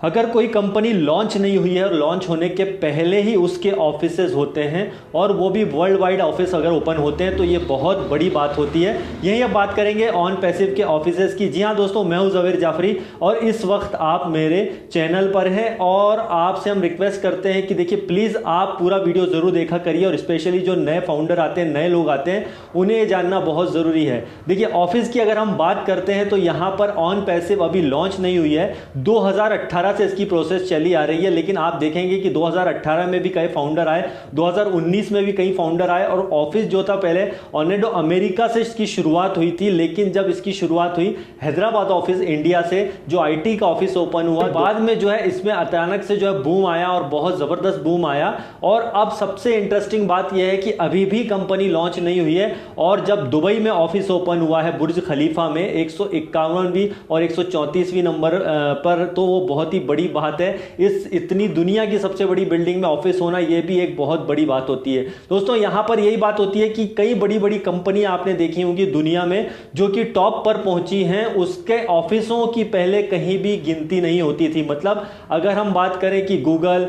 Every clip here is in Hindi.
अगर कोई कंपनी लॉन्च नहीं हुई है और लॉन्च होने के पहले ही उसके ऑफिसेज होते हैं और वो भी वर्ल्ड वाइड ऑफिस अगर ओपन होते हैं तो ये बहुत बड़ी बात होती है। यही अब बात करेंगे ऑन पैसिव के ऑफिसेज की। जी हाँ दोस्तों, मैं हूं ज़वेर जाफरी और इस वक्त आप मेरे चैनल पर हैं और आपसे हम रिक्वेस्ट करते हैं कि देखिए प्लीज़ आप पूरा वीडियो ज़रूर देखा करिए और स्पेशली जो नए फाउंडर आते हैं, नए लोग आते हैं, उन्हें ये जानना बहुत ज़रूरी है। देखिए ऑफिस की अगर हम बात करते हैं तो यहाँ पर ऑन पैसिव अभी लॉन्च नहीं हुई है, 2018 से इसकी प्रोसेस चली आ रही है। लेकिन आप देखेंगे कि 2018 में भी कई फाउंडर आए, 2019 में भी कई फाउंडर आए और ऑफिस जो था पहले ऑर्लैंडो अमेरिका से इसकी शुरुआत हुई थी। लेकिन जब इसकी शुरुआत हुई हैदराबाद ऑफिस इंडिया से, जो आईटी का ऑफिस ओपन हुआ, बाद में जो है इसमें अचानक से जो है बूम आया और बहुत जबरदस्त बूम आया। और अब सबसे इंटरेस्टिंग बात यह है कि अभी भी कंपनी लॉन्च नहीं हुई है और जब दुबई में ऑफिस ओपन हुआ है बुर्ज खलीफा में 151वीं और 134वीं नंबर पर, तो वो बहुत ही बड़ी बात है। इस इतनी दुनिया की सबसे बड़ी बिल्डिंग में ऑफिस होना ये भी एक बहुत बड़ी बात होती है। दोस्तों यहां पर यही बात होती है कि कई बड़ी बड़ी कंपनियां आपने देखी होंगी दुनिया में जो कि टॉप पर पहुंची हैं, उसके ऑफिसों की पहले कहीं भी गिनती नहीं होती थी। मतलब अगर हम बात करें कि गूगल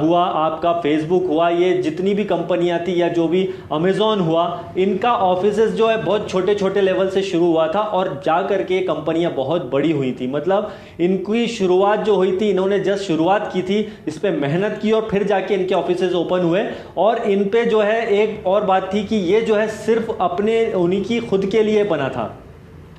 हुआ, आपका फेसबुक हुआ, ये जितनी भी कंपनियां थी या जो भी अमेजॉन हुआ, इनका ऑफिसेस जो है बहुत छोटे छोटे लेवल से शुरू हुआ था और जाकर के कंपनियां बहुत बड़ी हुई थी। मतलब इनकी शुरुआत जो हुई थी, इन्होंने जस्ट शुरुआत की थी, इस पे मेहनत की और फिर जाके इनके ऑफिसेज ओपन हुए। और इन पे जो है एक और बात थी कि ये जो है सिर्फ अपने उन्हीं की खुद के लिए बना था।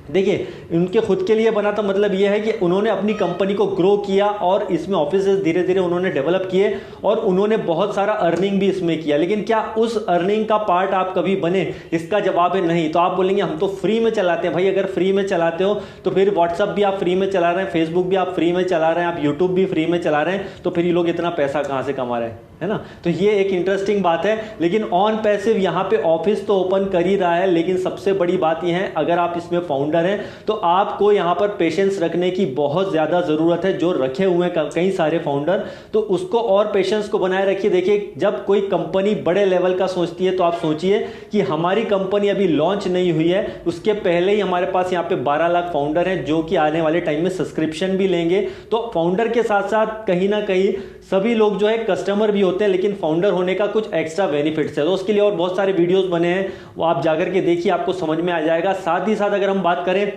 देखिए उनके खुद के लिए बना था, मतलब यह है कि उन्होंने अपनी कंपनी को ग्रो किया और इसमें ऑफिसेज धीरे धीरे उन्होंने डेवलप किए और उन्होंने बहुत सारा अर्निंग भी इसमें किया। लेकिन क्या उस अर्निंग का पार्ट आप कभी बने, इसका जवाब है नहीं। तो आप बोलेंगे हम तो फ्री में चलाते हैं। भाई अगर फ्री में चलाते हो तो फिर व्हाट्सअप भी आप फ्री में चला रहे हैं, फेसबुक भी आप फ्री में चला रहे हैं, आप यूट्यूब भी फ्री में चला रहे हैं, तो फिर ये लोग इतना पैसा कहाँ से कमा रहे हैं, है ना। तो ये एक इंटरेस्टिंग बात है। लेकिन ऑन पैसिव यहाँ पे ऑफिस तो ओपन कर ही रहा है, लेकिन सबसे बड़ी बात यह है अगर आप इसमें फाउंडर हैं तो आपको यहाँ पर पेशेंस रखने की बहुत ज़्यादा ज़रूरत है। जो रखे हुए हैं कई सारे फाउंडर, तो उसको और पेशेंस को बनाए रखिए। देखिए जब कोई कंपनी बड़े लेवल का सोचती है तो आप सोचिए कि हमारी कंपनी अभी लॉन्च नहीं हुई है, उसके पहले ही हमारे पास यहाँ पे 12 लाख फाउंडर हैं जो कि आने वाले टाइम में सब्सक्रिप्शन भी लेंगे। तो फाउंडर के साथ साथ कहीं ना कहीं सभी लोग जो है कस्टमर भी होते हैं, लेकिन फाउंडर होने का कुछ एक्स्ट्रा बेनिफिट्स है। तो उसके लिए और बहुत सारे वीडियोस बने हैं, वो आप जाकर के देखिए, आपको समझ में आ जाएगा। साथ ही साथ अगर हम बात करें,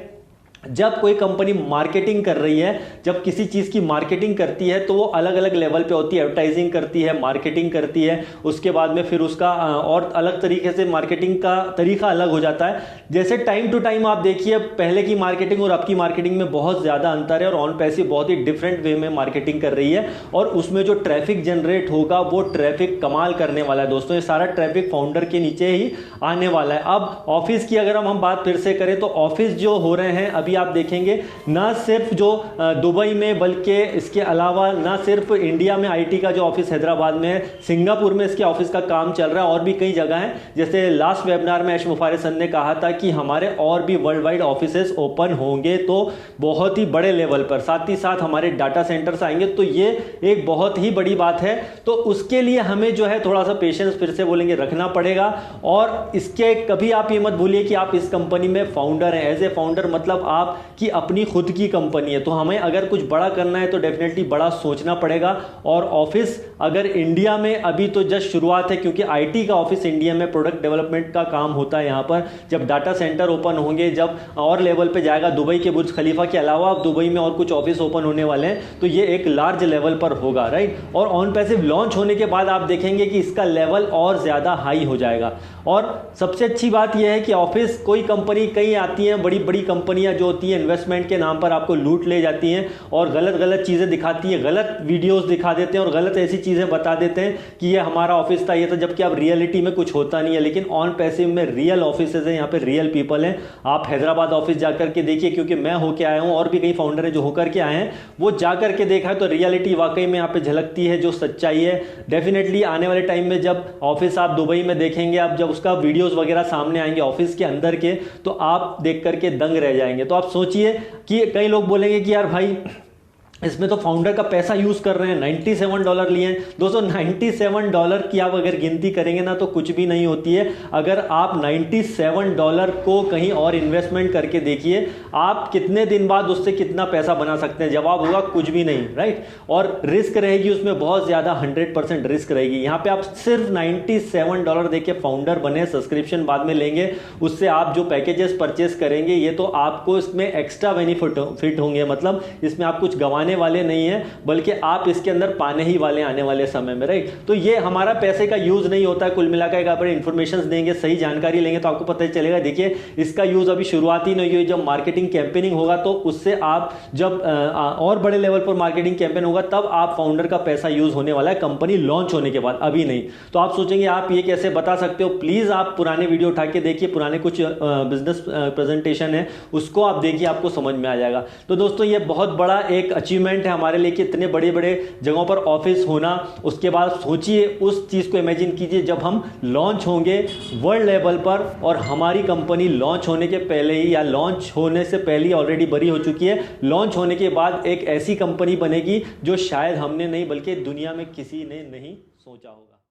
जब कोई कंपनी मार्केटिंग कर रही है, जब किसी चीज़ की मार्केटिंग करती है तो वो अलग अलग लेवल पे होती है। एडवर्टाइजिंग करती है, मार्केटिंग करती है, उसके बाद में फिर उसका और अलग तरीके से मार्केटिंग का तरीका अलग हो जाता है। जैसे टाइम टू टाइम आप देखिए पहले की मार्केटिंग और अब की मार्केटिंग में बहुत ज़्यादा अंतर है और ऑन पैसिव बहुत ही डिफरेंट वे में मार्केटिंग कर रही है और उसमें जो ट्रैफिक जनरेट होगा वो ट्रैफिक कमाल करने वाला है। दोस्तों ये सारा ट्रैफिक फाउंडर के नीचे ही आने वाला है। अब ऑफिस की अगर हम बात फिर से करें तो ऑफिस जो हो रहे हैं अभी आप देखेंगे, ना सिर्फ जो दुबई में, बल्कि इसके अलावा ना सिर्फ इंडिया में आईटी का जो ऑफिस हैदराबाद में है, सिंगापुर में इसके ऑफिस का काम चल रहा है और भी कई जगह है। जैसे लास्ट वेबिनार में ऐश मुफारिस सर ने कहा था कि हमारे और भी वर्ल्ड वाइड ऑफिसेस ओपन होंगे, तो बहुत ही बड़े लेवल पर, साथ ही साथ हमारे डाटा सेंटर्स आएंगे। तो ये एक बहुत ही बड़ी बात है। तो उसके लिए हमें जो है थोड़ा सा पेशेंस, फिर से बोलेंगे, रखना पड़ेगा। और इसके कभी आप ये मत भूलिए कि आप इस कंपनी में फाउंडर हैं। एज ए फाउंडर मतलब आप कि अपनी खुद की कंपनी है, तो हमें अगर कुछ बड़ा करना है तो डेफिनेटली बड़ा सोचना पड़ेगा। और ऑफिस अगर इंडिया में अभी तो जस्ट शुरुआत है, क्योंकि आईटी का ऑफिस इंडिया में प्रोडक्ट डेवलपमेंट का काम होता है यहाँ पर। जब डाटा सेंटर ओपन होंगे, जब और लेवल पे जाएगा, दुबई के बुर्ज खलीफा के अलावा अब दुबई में और कुछ ऑफिस ओपन होने वाले हैं, तो ये एक लार्ज लेवल पर होगा, राइट। और ऑन पैसिव लॉन्च होने के बाद आप देखेंगे कि इसका लेवल और ज्यादा हाई हो जाएगा। और सबसे अच्छी बात यह है कि ऑफिस कोई कंपनी कई आती हैं, बड़ी बड़ी कंपनियां जो होती हैं इन्वेस्टमेंट के नाम पर आपको लूट ले जाती हैं और गलत गलत चीज़ें दिखाती हैं, गलत वीडियोस दिखा देते हैं और गलत ऐसी चीज़ें बता देते हैं कि ये हमारा ऑफिस था, ये था, जबकि अब रियलिटी में कुछ होता नहीं है। लेकिन ऑन पैसिव में रियल ऑफिसेज हैं, यहाँ पे रियल पीपल हैं। आप हैदराबाद ऑफिस जाकर के देखिए, क्योंकि मैं होके आया हूँ और भी कई फाउंडर हैं जो होकर के आए हैं, वो जाकर के देखा है तो रियलिटी वाकई में यहाँ पे झलकती है, जो सच्चाई है। डेफिनेटली आने वाले टाइम में जब ऑफिस आप दुबई में देखेंगे, आप जब उसका वीडियोस वगैरह सामने आएंगे ऑफिस के अंदर के, तो आप देख करके दंग रह जाएंगे। तो आप सोचिए कि कई लोग बोलेंगे कि यार भाई इसमें तो फाउंडर का पैसा यूज कर रहे हैं, $97 लिए हैं दोस्तों। $97 की आप अगर गिनती करेंगे ना तो कुछ भी नहीं होती है। अगर आप $97 को कहीं और इन्वेस्टमेंट करके देखिए, आप कितने दिन बाद उससे कितना पैसा बना सकते हैं? जवाब होगा कुछ भी नहीं, राइट। और रिस्क रहेगी उसमें बहुत ज्यादा, 100% रिस्क रहेगी। यहां पे आप सिर्फ $97 देके फाउंडर बने, सब्सक्रिप्शन बाद में लेंगे, उससे आप जो पैकेजेस परचेस करेंगे ये तो आपको इसमें एक्स्ट्रा बेनिफिट होंगे, मतलब इसमें आप कुछ गंवाने वाले नहीं है, बल्कि आप इसके अंदर पाने ही वाले आने वाले समय में, राइट। तो ये हमारा पैसे का यूज नहीं होता है। कुल मिलाकर आप इंफॉर्मेशन देंगे, सही जानकारी लेंगे तो आपको पता चलेगा। देखिए इसका यूज अभी शुरुआती नहीं हुई, जब मार्केटिंग कैंपेनिंग होगा तो उससे आप जब और बड़े लेवल पर मार्केटिंग कैंपेन होगा तब आप फाउंडर का पैसा यूज होने वाला है, कंपनी लॉन्च होने के बाद, अभी नहीं। तो आप सोचेंगे आप ये कैसे बता सकते हो? प्लीज आप पुराने वीडियो उठा के देखिए, पुराने कुछ बिजनेस प्रेजेंटेशन है उसको आप देखिए, आपको समझ में आ जाएगा। तो दोस्तों ये बहुत बड़ा एक अचीवमेंट है हमारे लिए कि इतने बड़े बड़े जगहों पर ऑफिस होना। उसके बाद सोचिए, उस चीज को इमेजिन कीजिए जब हम लॉन्च होंगे वर्ल्ड लेवल पर, और हमारी कंपनी लॉन्च होने के पहले ही या लॉन्च होने से पहले ऑलरेडी बड़ी हो चुकी है, लॉन्च होने के बाद एक ऐसी कंपनी बनेगी जो शायद हमने नहीं बल्कि दुनिया में किसी ने नहीं सोचा होगा।